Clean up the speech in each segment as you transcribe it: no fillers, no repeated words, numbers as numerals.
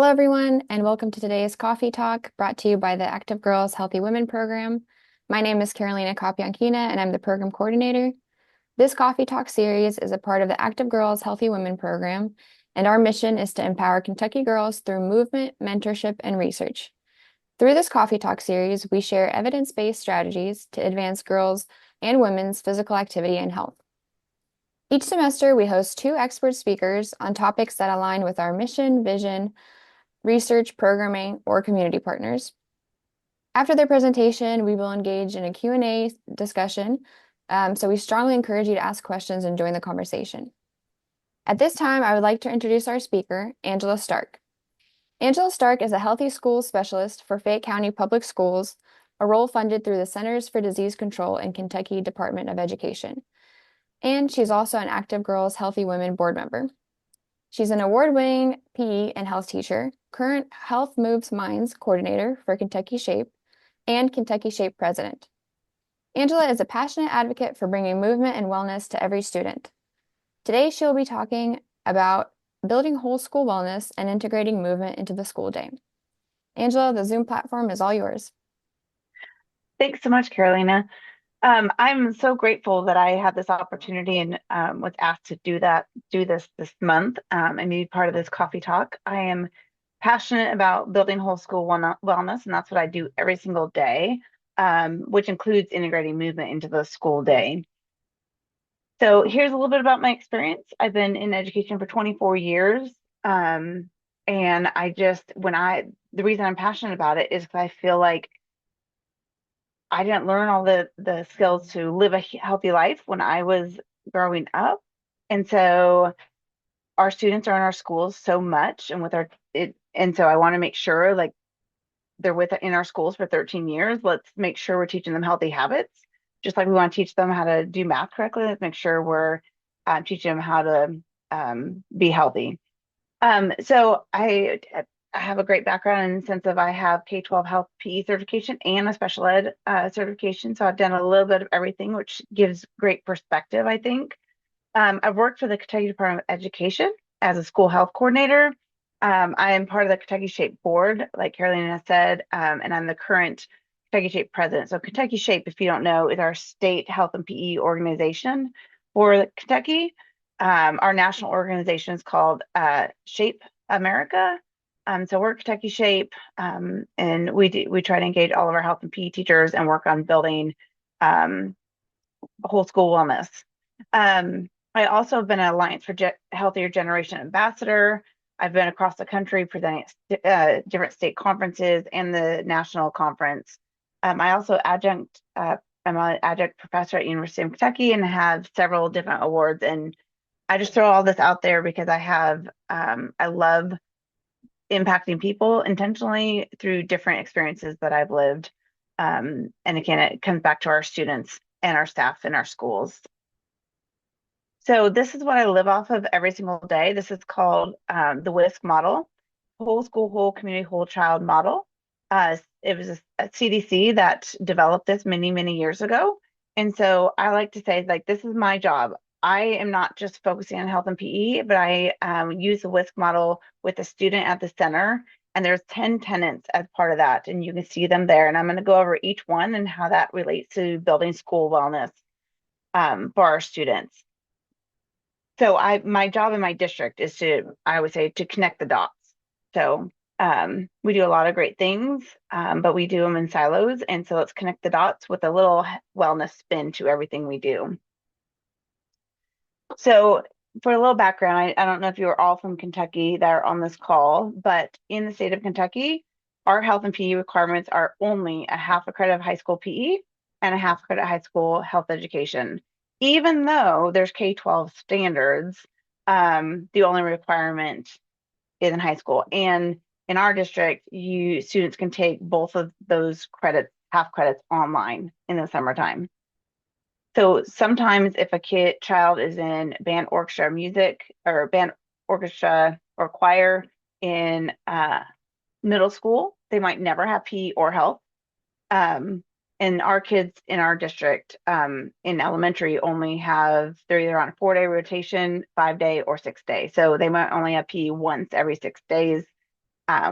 Hello, everyone, and welcome to today's Coffee Talk brought to you by the Active Girls Healthy Women program. My name is Carolina Kapiankina, and I'm the program coordinator. This Coffee Talk series is a part of the Active Girls Healthy Women program, and our mission is to empower Kentucky girls through movement, mentorship, and research. Through this Coffee Talk series, we share evidence-based strategies to advance girls' and women's physical activity and health. Each semester, we host two expert speakers on topics that align with our mission, vision, research, programming, or community partners. After their presentation, we will engage in a Q&A discussion, so we strongly encourage you to ask questions and join the conversation. At this time, I would like to introduce our speaker, Angela Stark. Angela Stark is a healthy schools specialist for Fayette County Public Schools, a role funded through the Centers for Disease Control in Kentucky Department of Education. And she's also an Active Girls Healthy Women board member. She's an award-winning PE and health teacher, current Health Moves Minds coordinator for Kentucky Shape, and Kentucky Shape president. Angela is a passionate advocate for bringing movement and wellness to every student. Today, she'll be talking about building whole school wellness and integrating movement into the school day. Angela, the Zoom platform is all yours. Thanks so much, Carolina. I'm so grateful that I had this opportunity and was asked to do this month, and be part of this coffee talk. I am passionate about building whole school wellness, and that's what I do every single day, which includes integrating movement into the school day. So here's a little bit about my experience. I've been in education for 24 years, and the reason I'm passionate about it is because I feel like I didn't learn all the skills to live a healthy life when I was growing up. And so our students are in our schools so much and and so I want to make sure like they're in our schools for 13 years. Let's make sure we're teaching them healthy habits. Just like we want to teach them how to do math correctly, let's make sure we're teaching them how to be healthy. So I have a great background in the sense of I have K-12 health PE certification and a special ed certification. So I've done a little bit of everything, which gives great perspective, I think. I've worked for the Kentucky Department of Education as a school health coordinator. I am part of the Kentucky Shape board, like Carolina said, and I'm the current Kentucky Shape president. So Kentucky Shape, if you don't know, is our state health and PE organization for Kentucky. Our national organization is called Shape America. So we're Kentucky Shape, and we try to engage all of our health and PE teachers and work on building whole school wellness. I also have been an Alliance for Healthier Generation ambassador. I've been across the country presenting at different state conferences and the national conference. I also I'm an adjunct professor at University of Kentucky and have several different awards. And I just throw all this out there because I love impacting people intentionally through different experiences that I've lived. And again, it comes back to our students and our staff in our schools. So this is what I live off of every single day. This is called the WISC model, whole school, whole community, whole child model. It was a CDC that developed this many, many years ago. And so I like to say, like, this is my job. I am not just focusing on health and PE, but I use the WISC model with the student at the center. And there's 10 tenets as part of that. And you can see them there. And I'm going to go over each one and how that relates to building school wellness for our students. So my job in my district is I would say, to connect the dots. So we do a lot of great things, but we do them in silos. And so let's connect the dots with a little wellness spin to everything we do. So for a little background, I don't know if you're all from Kentucky that are on this call, but in the state of Kentucky, our health and PE requirements are only a half a credit of high school PE and a half credit high school health education. Even though there's K-12 standards, the only requirement is in high school. And in our district, students can take both of those half credits online in the summertime. So sometimes if a child is in band, orchestra, music, or band, orchestra, or choir in middle school, they might never have PE or health. And our kids in our district in elementary they're either on a 4-day rotation, 5-day, or 6-day. So they might only have PE once every 6 days.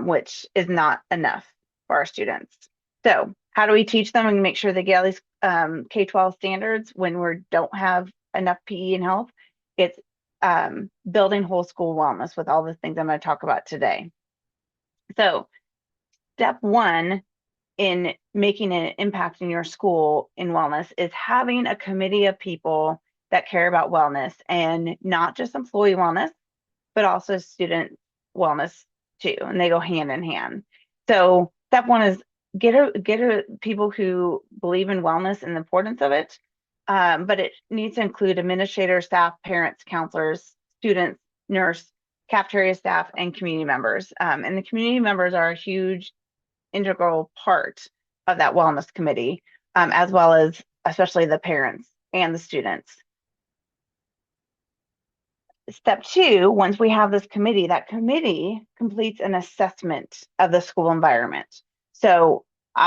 which is not enough for our students. So how do we teach them and make sure they get all these K-12 standards when we don't have enough PE and health? It's building whole school wellness with all the things I'm going to talk about today. So step one in making an impact in your school in wellness is having a committee of people that care about wellness, and not just employee wellness, but also student wellness too. And they go hand in hand. So step one is get people who believe in wellness and the importance of it. But it needs to include administrators, staff, parents, counselors, students, nurse, cafeteria staff, and community members. And the community members are a huge integral part of that wellness committee, as well as especially the parents and the students. Step two, once we have this committee, that committee completes an assessment of the school environment. So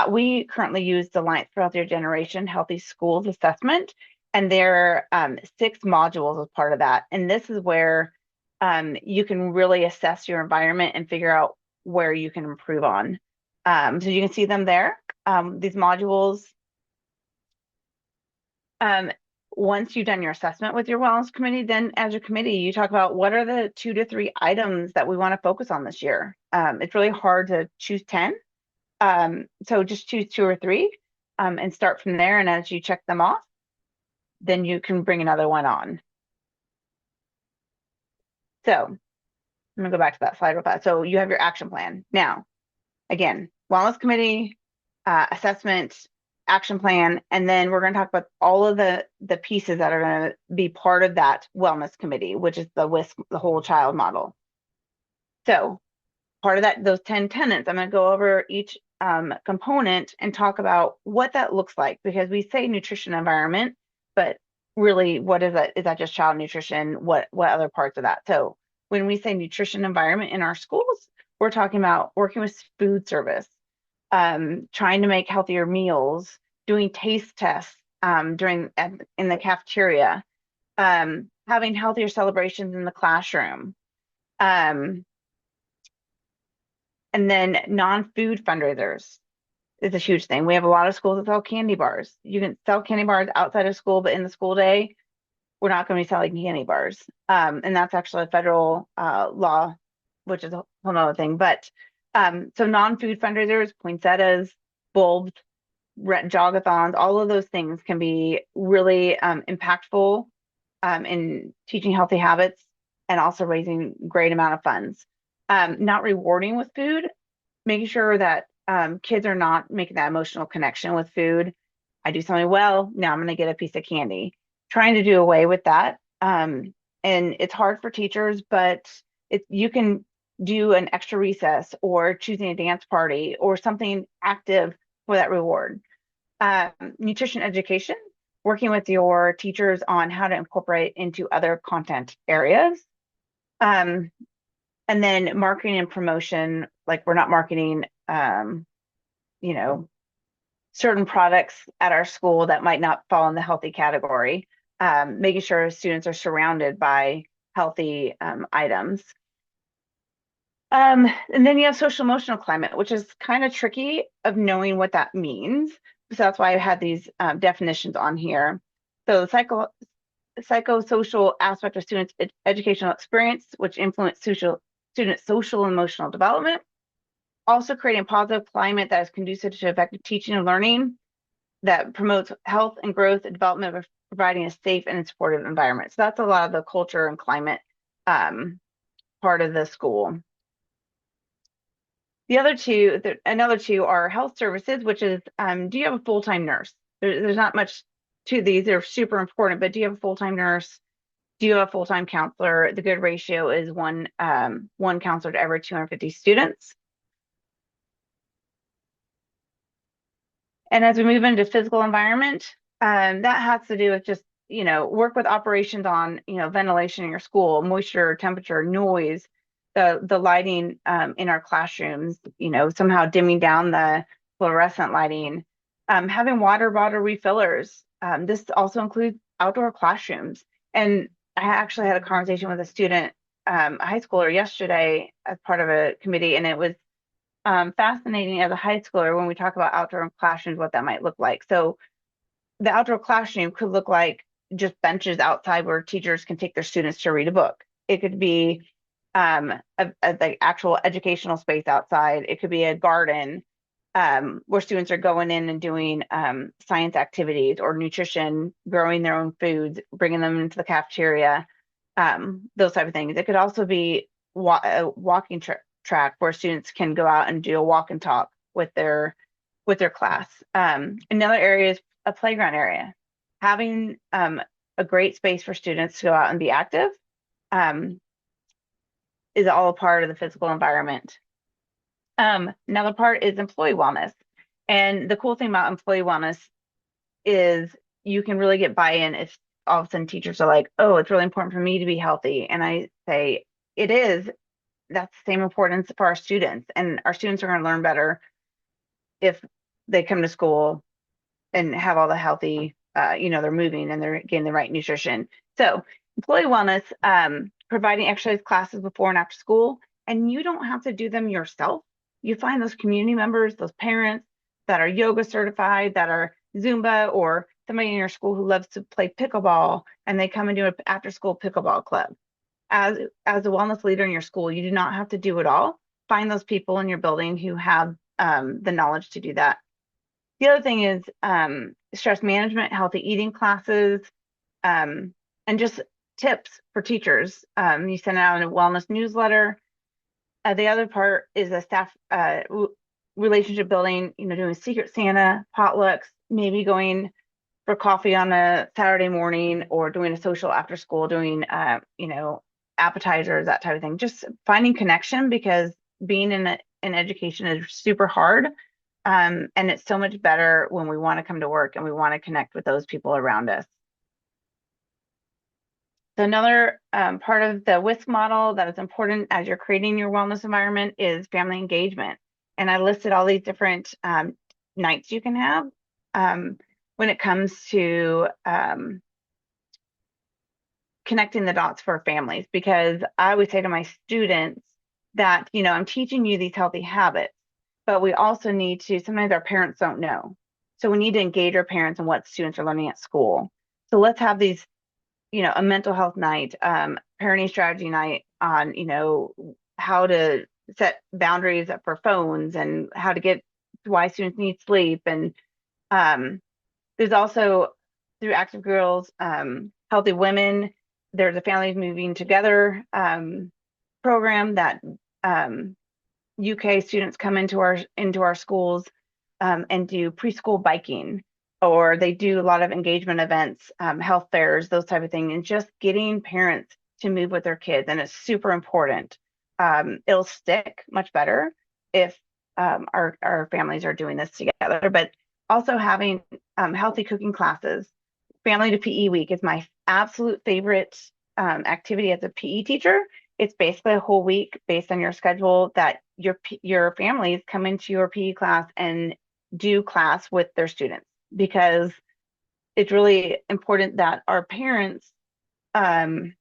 we currently use the Alliance for Healthier Generation Healthy Schools Assessment, and there are 6 modules as part of that. And this is where you can really assess your environment and figure out where you can improve on. So you can see them there, these modules. Once you've done your assessment with your wellness committee, then as a committee, you talk about what are the 2 to 3 items that we want to focus on this year. It's really hard to choose 10. So just choose 2 or 3 and start from there. And as you check them off, then you can bring another one on. So I'm gonna go back to that slide real fast. So you have your action plan. Now, again, wellness committee, assessment, action plan, and then we're going to talk about all of the pieces that are going to be part of that wellness committee, which is the WISC, the whole child model. So part of that, those 10 tenets, I'm going to go over each component and talk about what that looks like, because we say nutrition environment, but really what is that? Is that just child nutrition? What other parts of that? So when we say nutrition environment in our schools, we're talking about working with food service, trying to make healthier meals, doing taste tests in the cafeteria, having healthier celebrations in the classroom, and then non-food fundraisers is a huge thing. We have a lot of schools that sell candy bars. You can sell candy bars outside of school, but in the school day, we're not going to be selling candy bars. And that's actually a federal law, which is a whole other thing. But so non-food fundraisers, poinsettias, bulbs, jogathons, all of those things can be really impactful in teaching healthy habits and also raising great amount of funds. Not rewarding with food, making sure that kids are not making that emotional connection with food. I do something well, now I'm going to get a piece of candy. Trying to do away with that. And it's hard for teachers, but you can do an extra recess or choosing a dance party or something active for that reward. Nutrition education, working with your teachers on how to incorporate into other content areas. And then marketing and promotion, like we're not marketing, certain products at our school that might not fall in the healthy category, making sure students are surrounded by healthy items. And then you have social emotional climate, which is kind of tricky of knowing what that means. So that's why I had these definitions on here. So the psychosocial aspect of students' educational experience, which influence student social and emotional development. Also creating a positive climate that is conducive to effective teaching and learning, that promotes health and growth and development of providing a safe and supportive environment. So that's a lot of the culture and climate part of the school. Another two are health services, which is, do you have a full-time nurse? There's not much to these. They're super important, but do you have a full-time nurse? Do you have a full-time counselor? The good ratio is one counselor to every 250 students. And as we move into physical environment, that has to do with just, work with operations on, ventilation in your school, moisture, temperature, noise, the lighting in our classrooms, somehow dimming down the fluorescent lighting, having water bottle refillers. This also includes outdoor classrooms. And I actually had a conversation with a student a high schooler yesterday as part of a committee, and it was fascinating as a high schooler when we talk about outdoor classrooms, what that might look like. So the outdoor classroom could look like just benches outside where teachers can take their students to read a book. It could be like actual educational space outside. It could be a garden where students are going in and doing science activities or nutrition, growing their own foods, bringing them into the cafeteria, those type of things. It could also be a walking track where students can go out and do a walk and talk with their class. Another area is a playground area. Having a great space for students to go out and be active um, is all a part of the physical environment. Another part is employee wellness. And the cool thing about employee wellness is you can really get buy-in if all of a sudden teachers are like, oh, it's really important for me to be healthy. And I say, it is. That's the same importance for our students. And our students are going to learn better if they come to school and have all the healthy, they're moving and they're getting the right nutrition. So employee wellness, providing exercise classes before and after school, and you don't have to do them yourself. You find those community members, those parents that are yoga certified, that are Zumba, or somebody in your school who loves to play pickleball, and they come and do an after school pickleball club. As a wellness leader in your school, you do not have to do it all. Find those people in your building who have the knowledge to do that. The other thing is stress management, healthy eating classes, and just tips for teachers. You send out a wellness newsletter. The other part is a staff relationship building, doing Secret Santa, potlucks, maybe going for coffee on a Saturday morning or doing a social after school, doing, appetizers, that type of thing. Just finding connection, because being in education is super hard. And it's so much better when we want to come to work and we want to connect with those people around us. So another part of the WISC model that is important as you're creating your wellness environment is family engagement. And I listed all these different nights you can have when it comes to connecting the dots for families, because I always say to my students that, I'm teaching you these healthy habits, but we also need to, sometimes our parents don't know. So we need to engage our parents in what students are learning at school. So let's have these, a mental health night, parenting strategy night on, how to set boundaries for phones and how to get why students need sleep. And there's also through Active Girls, Healthy Women, there's a Families Moving Together program that UK students come into our schools and do preschool biking, or they do a lot of engagement events, health fairs, those type of things, and just getting parents to move with their kids. And it's super important. It'll stick much better if our families are doing this together, but also having healthy cooking classes. Family to PE week is my absolute favorite activity as a PE teacher. It's basically a whole week based on your schedule that your families come into your PE class and do class with their students, because it's really important that our parents, sometimes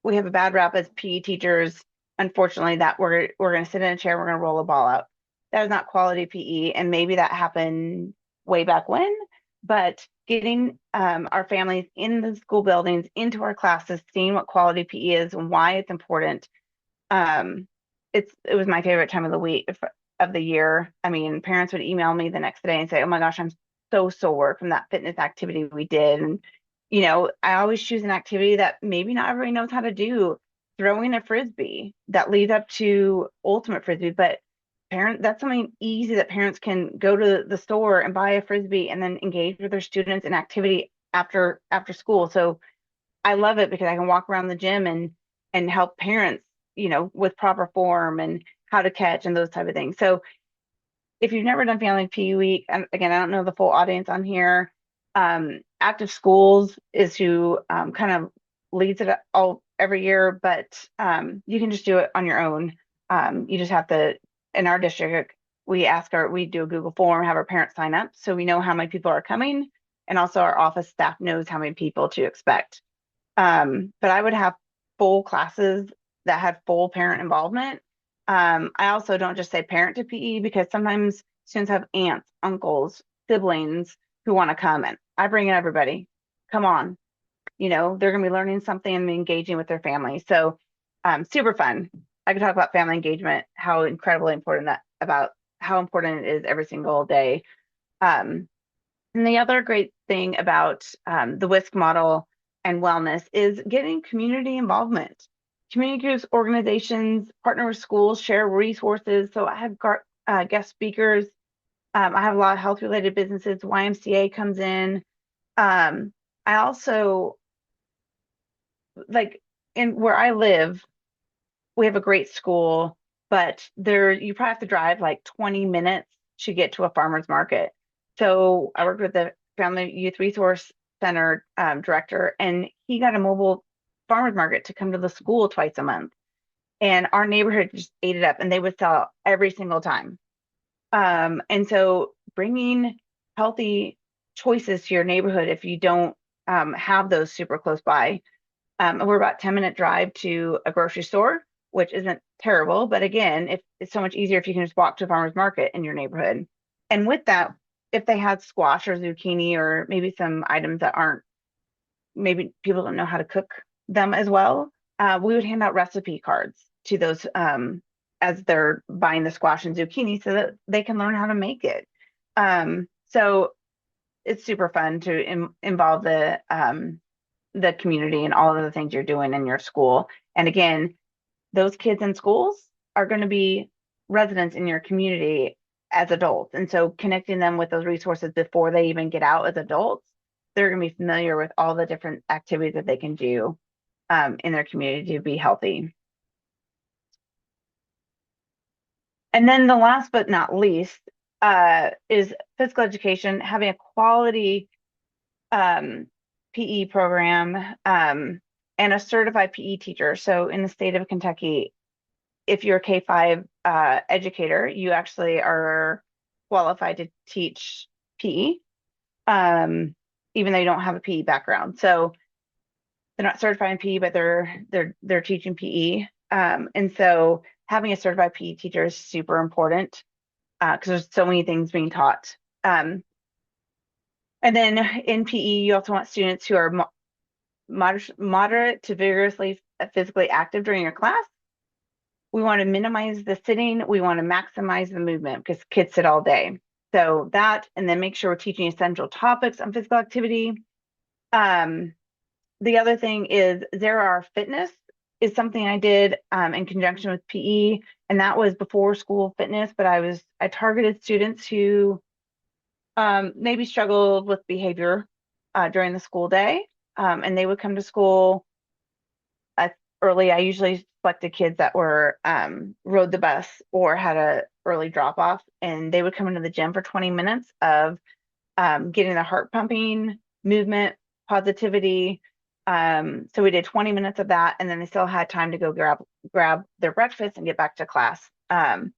we have a bad rap as PE teachers, unfortunately, that we're going to sit in a chair, we're going to roll a ball out. That is not quality PE, and maybe that happened way back when, but getting our families in the school buildings, into our classes, seeing what quality PE is and why it's important. It was my favorite time of the year. I mean, parents would email me the next day and say, oh my gosh, I'm so sore from that fitness activity we did. And, I always choose an activity that maybe not everybody knows how to do. Throwing a Frisbee that leads up to ultimate Frisbee, but that's something easy that parents can go to the store and buy a Frisbee and then engage with their students in activity after school. So I love it because I can walk around the gym and help parents, with proper form and how to catch and those type of things. So if you've never done Family PE Week, and again, I don't know the full audience on here, Active Schools is who kind of leads it all every year, but you can just do it on your own. You just have to, in our district, we do a Google form, have our parents sign up so we know how many people are coming, and also our office staff knows how many people to expect. But I would have full classes that had full parent involvement. I also don't just say parent to PE because sometimes students have aunts, uncles, siblings who want to come, and I bring in everybody. Come on, they're going to be learning something and engaging with their family. So, super fun. I could talk about family engagement, how incredibly important that about how important it is every single day. Um, and the other great thing about the WISC model and wellness is getting community involvement. Community groups, organizations, partner with schools, share resources. So I have guest speakers. I have a lot of health related businesses. YMCA comes in. I also like in where I live, we have a great school, but there you probably have to drive like 20 minutes to get to a farmer's market. So I worked with the Family Youth Resource Center director, and he got a mobile farmer's market to come to the school twice a month. And our neighborhood just ate it up, and they would sell out every single time. And so bringing healthy choices to your neighborhood if you don't have those super close by, we're about 10-minute drive to a grocery store, which isn't terrible. But again, if it's so much easier if you can just walk to a farmer's market in your neighborhood. And with that, if they had squash or zucchini or maybe some items that aren't, maybe people don't know how to cook them as well, we would hand out recipe cards to those as they're buying the squash and zucchini so that they can learn how to make it. So it's super fun to involve the community and all of the things you're doing in your school. And again, those kids in schools are going to be residents in your community as adults. And so connecting them with those resources before they even get out as adults, they're going to be familiar with all the different activities that they can do in their community to be healthy. And then the last but not least is physical education, having a quality PE program and a certified PE teacher. So in the state of Kentucky, if you're a K-5 educator, you actually are qualified to teach PE, even though you don't have a PE background. So they're not certified in PE, but they're teaching PE. And so having a certified PE teacher is super important because there's so many things being taught. And then in PE, you also want students who are moderate to vigorously physically active during your class. We want to minimize the sitting. We want to maximize the movement because kids sit all day. So that, and then make sure we're teaching essential topics on physical activity. The other thing is Zero Hour Fitness is something I did in conjunction with PE, and that was before school fitness, but I targeted students who maybe struggled with behavior during the school day, and they would come to school early. I usually selected kids that were rode the bus or had a early drop off, and they would come into the gym for 20 minutes of getting the heart pumping, movement, positivity. So we did 20 minutes of that, and then they still had time to go grab their breakfast and get back to class. And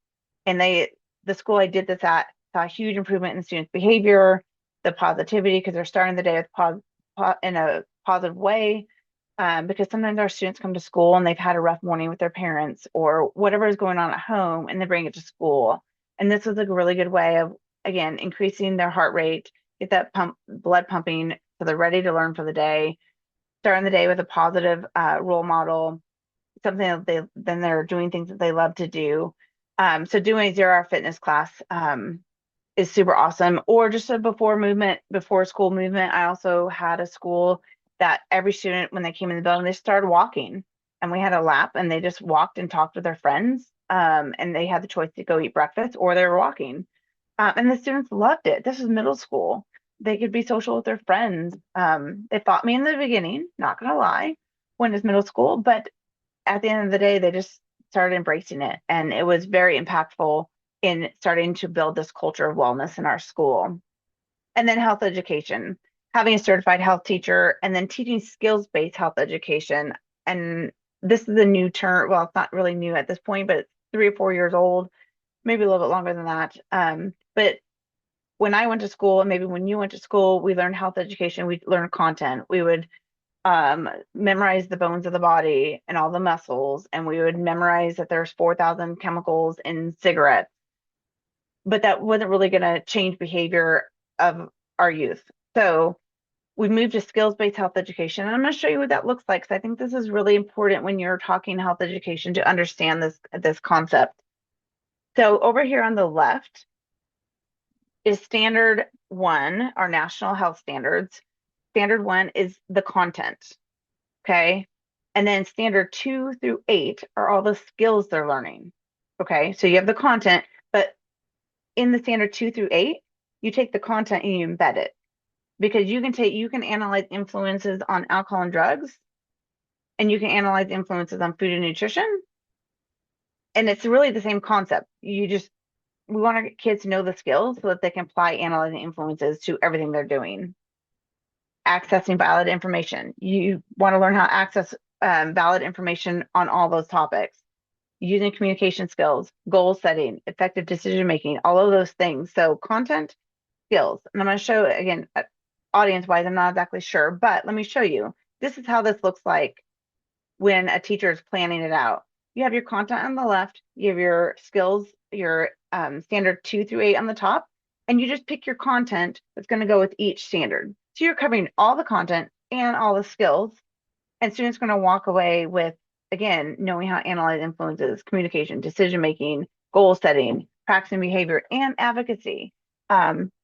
the school I did this at saw a huge improvement in the students' behavior, the positivity, because they're starting the day with in a positive way. Because sometimes our students come to school and they've had a rough morning with their parents or whatever is going on at home, and they bring it to school. And this was a really good way of, again, increasing their heart rate, get that blood pumping so they're ready to learn for the day, starting the day with a positive role model, something that then they're doing things that they love to do. So doing a 0 Hour Fitness class is super awesome. Or just a before school movement. I also had a school that every student, when they came in the building, they started walking, and we had a lap, and they just walked and talked with their friends. And they had the choice to go eat breakfast or they were walking. And the students loved it. This is middle school. They could be social with their friends. They fought me in the beginning, not gonna lie, when it's middle school, but at the end of the day, they just started embracing it. And it was very impactful in starting to build this culture of wellness in our school. And then health education, having a certified health teacher, and then teaching skills-based health education. And this is a new term. Well, it's not really new at this point, but it's 3 or 4 years old, maybe a little bit longer than that. But when I went to school, and maybe when you went to school, we learned health education, we learned content. We would memorize the bones of the body and all the muscles, and we would memorize that there's 4,000 chemicals in cigarettes, but that wasn't really going to change behavior of our youth. So we moved to skills-based health education, and I'm going to show you what that looks like, because I think this is really important when you're talking health education to understand this concept. So over here on the left is standard one, our national health standards. Standard one is the content. Okay. And then standard 2 through 8 are all the skills they're learning. Okay. So you have the content, but in the standard 2 through 8, you take the content and you embed it, because you can analyze influences on alcohol and drugs, and you can analyze influences on food and nutrition. And it's really the same concept. We want our kids to know the skills so that they can apply analyzing influences to everything they're doing. Accessing valid information. You want to learn how to access valid information on all those topics. Using communication skills, goal setting, effective decision making, all of those things. So content, skills. And I'm going to show again, audience wise, I'm not exactly sure, but let me show you. This is how this looks like when a teacher is planning it out. You have your content on the left, you have your skills, your standard 2 through 8 on the top, and you just pick your content that's going to go with each standard. So you're covering all the content and all the skills, and students are going to walk away with, again, knowing how to analyze influences, communication, decision making, goal setting, practicing behavior, and advocacy.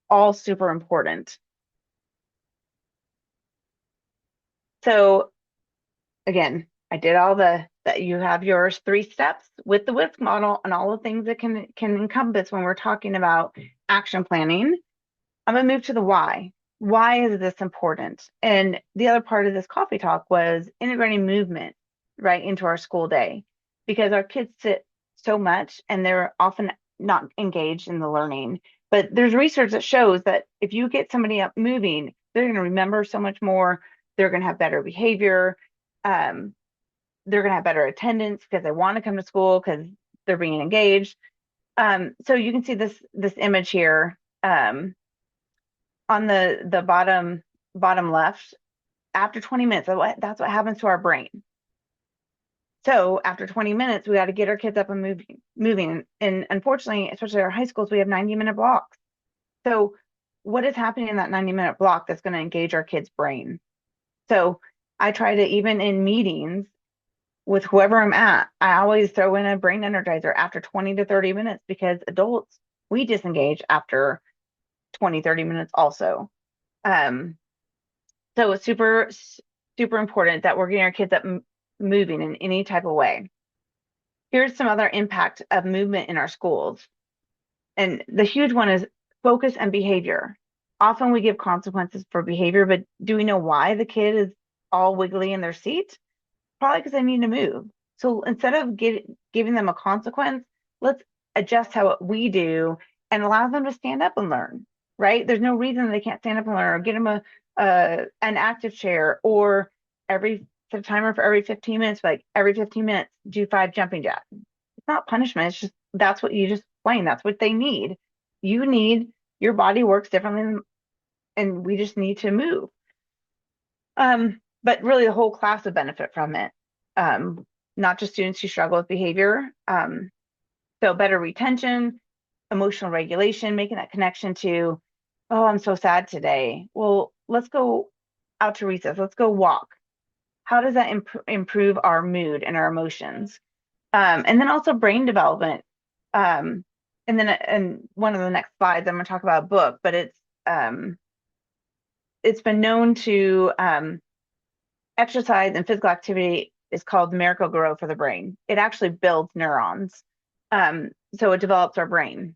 All super important. So again, I did all that you have your 3 steps with the WISC model and all the things that can encompass when we're talking about action planning. I'm going to move to the why. Why is this important? And the other part of this coffee talk was integrating movement right into our school day, because our kids sit so much and they're often not engaged in the learning. But there's research that shows that if you get somebody up moving, they're going to remember so much more. They're going to have better behavior. They're going to have better attendance because they want to come to school because they're being engaged. So you can see this image here on the bottom left. After 20 minutes, that's what happens to our brain. So after 20 minutes, we got to get our kids up and moving. And unfortunately, especially our high schools, we have 90-minute blocks. So what is happening in that 90-minute block that's going to engage our kids' brain? So I try to, even in meetings with whoever I'm at, I always throw in a brain energizer after 20 to 30 minutes, because adults, we disengage after 20, 30 minutes also. So it's super, super important that we're getting our kids up moving in any type of way. Here's some other impact of movement in our schools. And the huge one is focus and behavior. Often we give consequences for behavior, but do we know why the kid is all wiggly in their seat? Probably because they need to move. So instead of giving them a consequence, let's adjust how we do and allow them to stand up and learn, right? There's no reason they can't stand up and learn, or get them an active chair, or set a timer for every 15 minutes, like every 15 minutes, do 5 jumping jacks. It's not punishment. It's just, that's what you just explain. That's what they need. Your body works differently, and we just need to move. But really the whole class would benefit from it. Not just students who struggle with behavior. So better retention, emotional regulation, making that connection to, oh, I'm so sad today. Well, let's go out to recess. Let's go walk. How does that improve our mood and our emotions? And then also brain development. And one of the next slides, I'm going to talk about a book, but it's been known to exercise and physical activity is called Miracle-Gro for the brain. It actually builds neurons. So it develops our brain.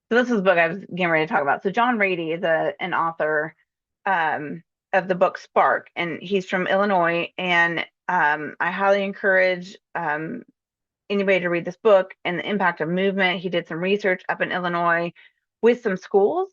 So this is the book I was getting ready to talk about. So John Rady is an author of the book Spark, and he's from Illinois. And I highly encourage anybody to read this book and the impact of movement. He did some research up in Illinois with some schools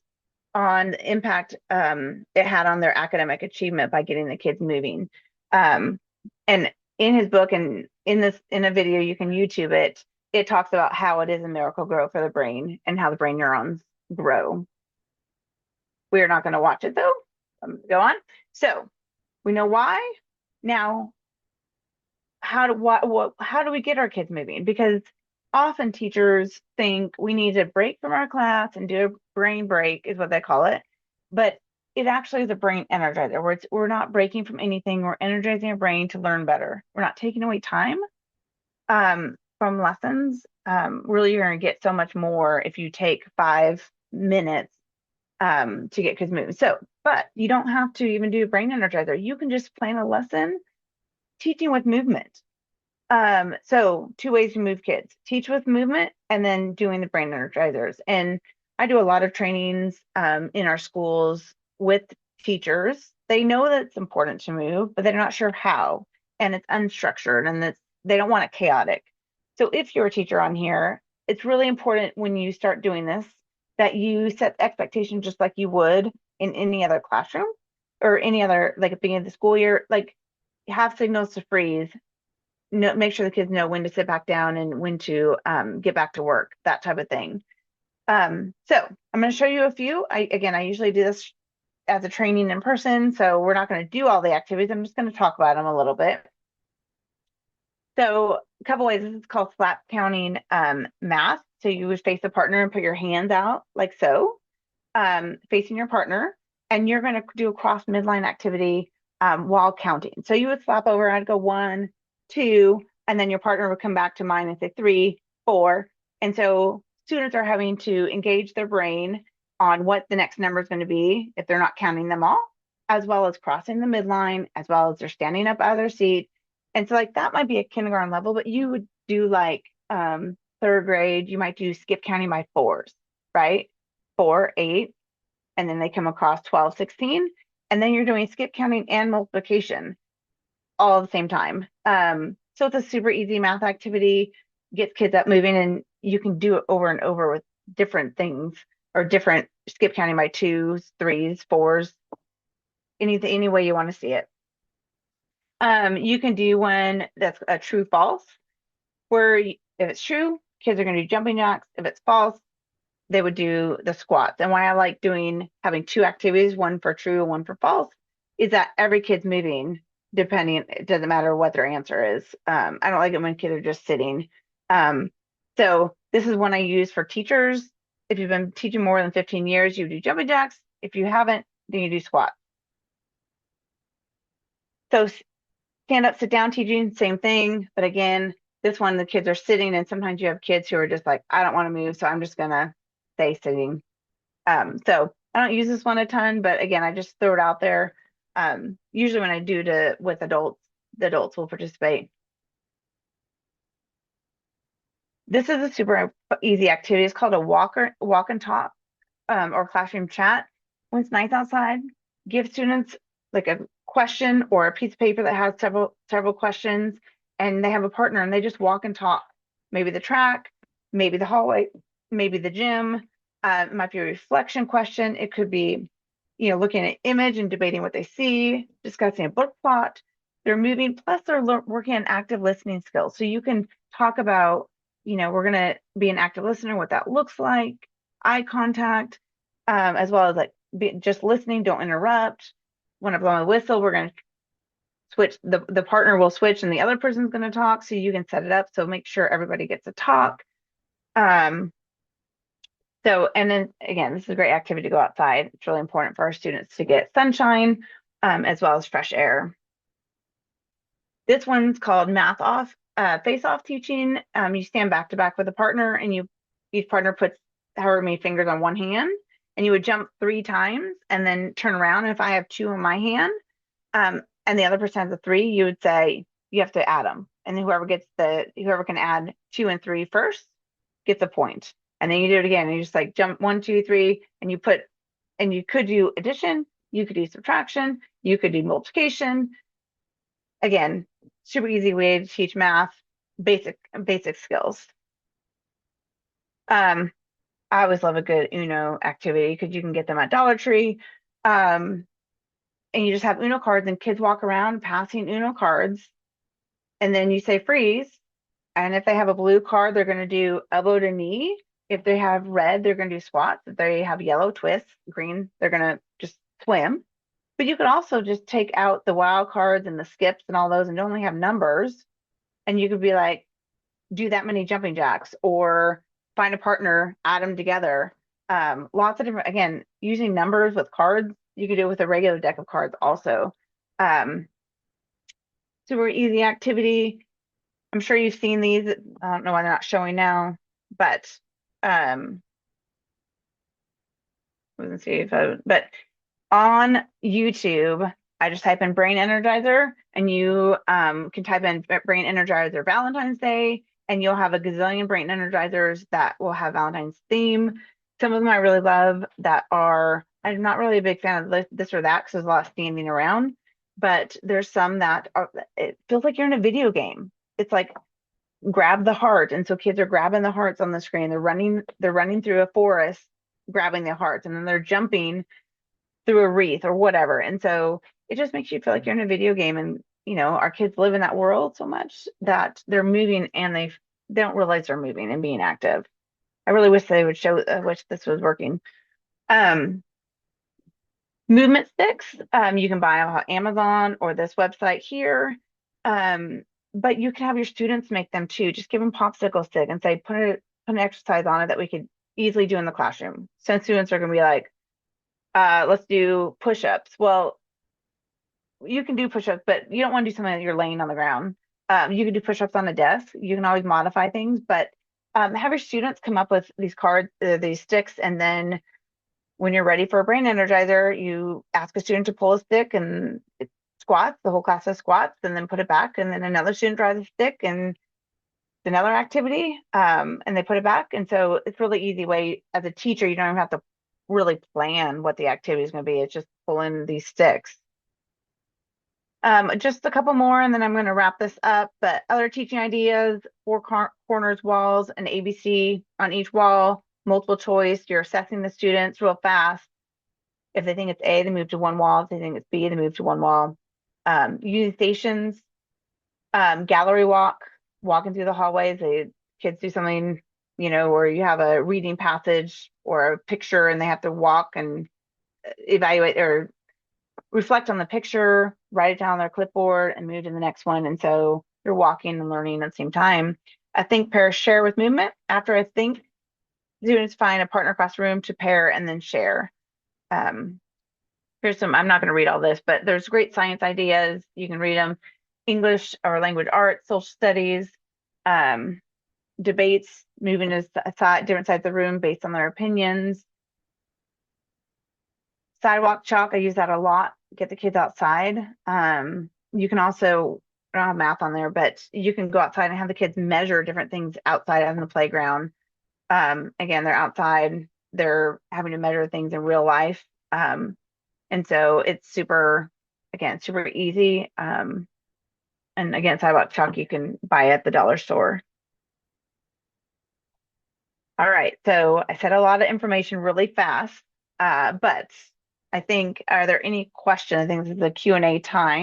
on the impact it had on their academic achievement by getting the kids moving. And in his book, and in a video, you can YouTube it, it talks about how it is a Miracle-Gro for the brain and how the brain neurons grow. We're not going to watch it though. Go on. So we know why. Now, how do we get our kids moving? Because often teachers think we need to break from our class and do a brain break, is what they call it. But it actually is a brain energizer where we're not breaking from anything. We're energizing our brain to learn better. We're not taking away time from lessons. Really, you're going to get so much more if you take 5 minutes to get kids moving. So, but you don't have to even do a brain energizer. You can just plan a lesson teaching with movement. So 2 ways to move kids: teach with movement and then doing the brain energizers. And I do a lot of trainings in our schools with teachers. They know that it's important to move, but they're not sure how, and it's unstructured, and they don't want it chaotic. So if you're a teacher on here, it's really important when you start doing this that you set expectations just like you would in any other classroom or any other, like at the beginning of the school year, like have signals to freeze, make sure the kids know when to sit back down and when to get back to work, that type of thing. So I'm going to show you a few. I usually do this as a training in person, so we're not going to do all the activities. I'm just going to talk about them a little bit. So a couple ways. This is called slap counting math. So you would face a partner and put your hands out like so, facing your partner, and you're going to do a cross midline activity while counting. So you would slap over. I'd go 1, 2, and then your partner would come back to mine and say 3, 4. And so students are having to engage their brain on what the next number is going to be if they're not counting them all, as well as crossing the midline, as well as they're standing up out of their seat. And so like that might be a kindergarten level, but you would do like third grade, you might do skip counting by fours, right? 4, 8, and then they come across 12, 16, and then you're doing skip counting and multiplication all at the same time. So it's a super easy math activity, gets kids up moving, and you can do it over and over with different things or different skip counting by 2s, 3s, 4s, any way you want to see it. You can do one that's a true false, where if it's true, kids are going to do jumping jacks. If it's false, they would do the squats. And why I like having 2 activities, one for true, one for false, is that every kid's moving depending, it doesn't matter what their answer is. I don't like it when kids are just sitting. So this is one I use for teachers. If you've been teaching more than 15 years, you do jumping jacks. If you haven't, then you do squats. So stand up, sit down teaching, same thing. But again, this one, the kids are sitting, and sometimes you have kids who are just like, I don't want to move, so I'm just gonna stay sitting. So I don't use this one a ton, but again, I just throw it out there. Usually when I do with adults, the adults will participate. This is a super easy activity. It's called a walk and talk or classroom chat. When it's nice outside, give students like a question or a piece of paper that has several questions, and they have a partner and they just walk and talk. Maybe the track, maybe the hallway, maybe the gym. It might be a reflection question. It could be, looking at an image and debating what they see, discussing a book plot. They're moving, plus they're working on active listening skills. So you can talk about, we're going to be an active listener, what that looks like, eye contact, as well as like just listening, don't interrupt. When I blow a whistle, we're going to switch, the partner will switch and the other person's going to talk. So you can set it up. So make sure everybody gets a talk. And then again, this is a great activity to go outside. It's really important for our students to get sunshine, as well as fresh air. This one's called math off, face off teaching. You stand back to back with a partner, and each partner puts however many fingers on one hand, and you would jump 3 times and then turn around. And if I have 2 in my hand, and the other person has a 3, you would say you have to add them, and whoever can add 2 and 3 first gets a point. And then you do it again, and you just like jump 1, 2, 3, and you could do addition, you could do subtraction, you could do multiplication. Again, super easy way to teach math, basic skills. I always love a good Uno activity because you can get them at Dollar Tree. And you just have Uno cards, and kids walk around passing Uno cards, and then you say freeze. And if they have a blue card, they're going to do elbow to knee. If they have red, they're going to do squats. If they have yellow, twist. Green, they're going to just swim. But you could also just take out the wild cards and the skips and all those and only have numbers. And you could be like, do that many jumping jacks or find a partner, add them together. Lots of different, again, using numbers with cards. You could do it with a regular deck of cards also. Um, Super easy activity. I'm sure you've seen these. I don't know why they're not showing now, but um, let's see if but on YouTube, I just type in Brain Energizer, and you can type in Brain Energizer Valentine's Day, and you'll have a gazillion Brain Energizers that will have Valentine's theme. Some of them I really love that are, I'm not really a big fan of this or that because there's a lot of standing around, but there's some that are, it feels like you're in a video game. It's like grab the heart, and so kids are grabbing the hearts on the screen. They're running through a forest grabbing the hearts, and then they're jumping through a wreath or whatever. And so it just makes you feel like you're in a video game. And, our kids live in that world so much that they're moving and they don't realize they're moving and being active. I really wish they would show, wish this was working. Um, Movement sticks, you can buy on Amazon or this website here. Um, but you can have your students make them too. Just give them popsicle stick and say, put an exercise on it that we could easily do in the classroom. Some students are going to be like, let's do push-ups. Well, you can do push-ups, but you don't want to do something that you're laying on the ground. You can do push-ups on a desk. You can always modify things, but have your students come up with these cards, these sticks, and then when you're ready for a brain energizer, you ask a student to pull a stick and it squats. The whole class does squats, and then put it back, and then another student draws a stick and another activity, and they put it back. And so it's really easy way as a teacher, you don't even have to really plan what the activity is going to be. It's just pulling these sticks. Just a couple more, and then I'm going to wrap this up. But other teaching ideas: corners, walls, an ABC on each wall, multiple choice. You're assessing the students real fast. If they think it's A, they move to one wall. If they think it's B, they move to one wall. Using stations, gallery walk, walking through the hallways. Kids do something, where you have a reading passage or a picture, and they have to walk and evaluate or reflect on the picture, write it down on their clipboard, and move to the next one. And so you're walking and learning at the same time. I think pair share with movement. After I think, students find a partner across the room to pair and then share. Here's some, I'm not going to read all this, but there's great science ideas. You can read them. English or language arts, social studies, debates, moving to different sides of the room based on their opinions. Sidewalk chalk, I use that a lot. Get the kids outside. You can also, I don't have math on there, but you can go outside and have the kids measure different things outside on the playground. Again, they're outside, they're having to measure things in real life. And so it's super easy. And again, sidewalk chalk you can buy at the dollar store. All right, so I said a lot of information really fast, but I think, are there any questions? I think this is a Q&A time.